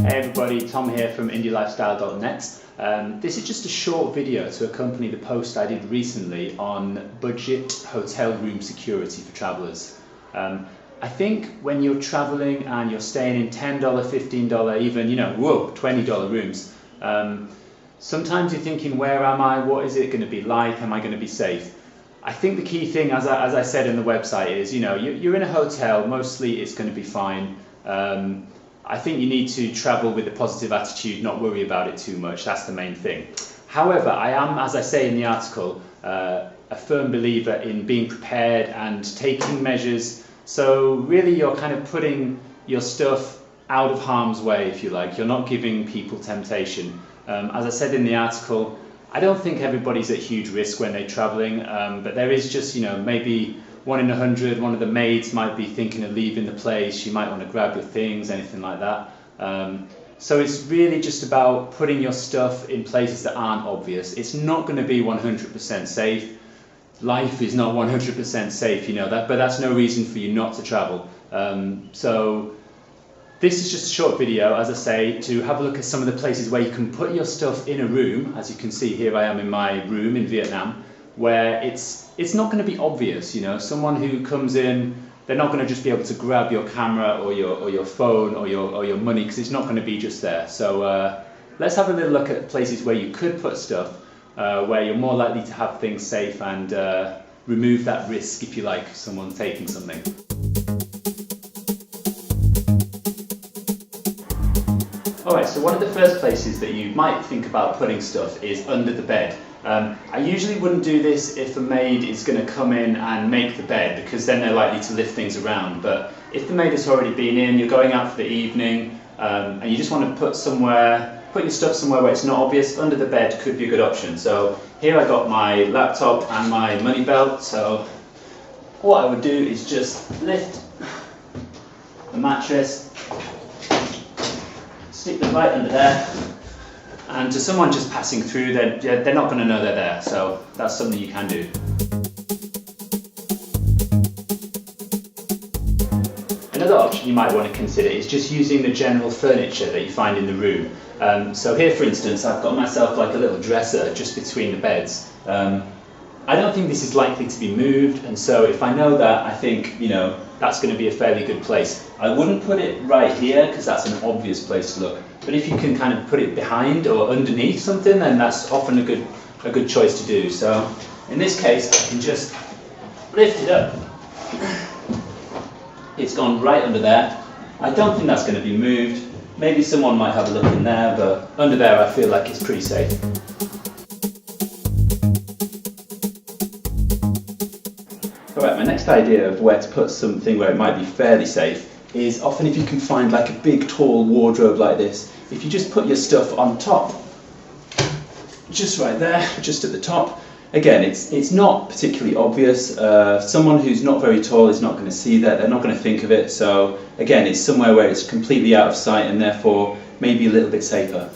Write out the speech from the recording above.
Hey everybody, Tom here from IndieLifestyle.net. This is just a short video to accompany the post I did recently on budget hotel room security for travellers. I think when you're travelling and you're staying in $10, $15, even, $20 rooms, sometimes you're thinking, where am I? What is it going to be like? Am I going to be safe? I think the key thing, as I said in the website, is, you're in a hotel, mostly it's going to be fine. I think you need to travel with a positive attitude, not worry about it too much. That's the main thing. However, I am, as I say in the article, a firm believer in being prepared and taking measures. So really you're kind of putting your stuff out of harm's way, if you like. You're not giving people temptation. As I said in the article, I don't think everybody's at huge risk when they're traveling, but there is just, maybe 1 in 100, one of the maids might be thinking of leaving the place, you might want to grab your things, anything like that. So it's really just about putting your stuff in places that aren't obvious. It's not going to be 100% safe. Life is not 100% safe, that, but that's no reason for you not to travel. So this is just a short video, as I say, to have a look at some of the places where you can put your stuff in a room. As you can see, here I am in my room in Vietnam, where it's not going to be obvious. Someone who comes in, they're not going to just be able to grab your camera or your phone or your money, because it's not going to be just there. So let's have a little look at places where you could put stuff, where you're more likely to have things safe and remove that risk, if you like, of someone taking something. Alright, so one of the first places that you might think about putting stuff is under the bed. I usually wouldn't do this if a maid is going to come in and make the bed, because then they're likely to lift things around. But if the maid has already been in, you're going out for the evening, and you just want to put your stuff somewhere where it's not obvious, under the bed could be a good option. So here I got my laptop and my money belt, so what I would do is just lift the mattress, stick them right under there, and to someone just passing through, they're not going to know they're there, so that's something you can do. Another option you might want to consider is just using the general furniture that you find in the room. So here, for instance, I've got myself like a little dresser just between the beds. I don't think this is likely to be moved, and so if I know that, I think, that's going to be a fairly good place. I wouldn't put it right here, because that's an obvious place to look. But if you can kind of put it behind or underneath something, then that's often a good choice to do. So in this case, I can just lift it up. It's gone right under there. I don't think that's going to be moved. Maybe someone might have a look in there, but under there I feel like it's pretty safe. Alright, my next idea of where to put something where it might be fairly safe is often if you can find like a big tall wardrobe like this, if you just put your stuff on top, just right there, just at the top. Again, it's not particularly obvious. Someone who's not very tall is not going to see that, they're not going to think of it. So again, it's somewhere where it's completely out of sight and therefore maybe a little bit safer.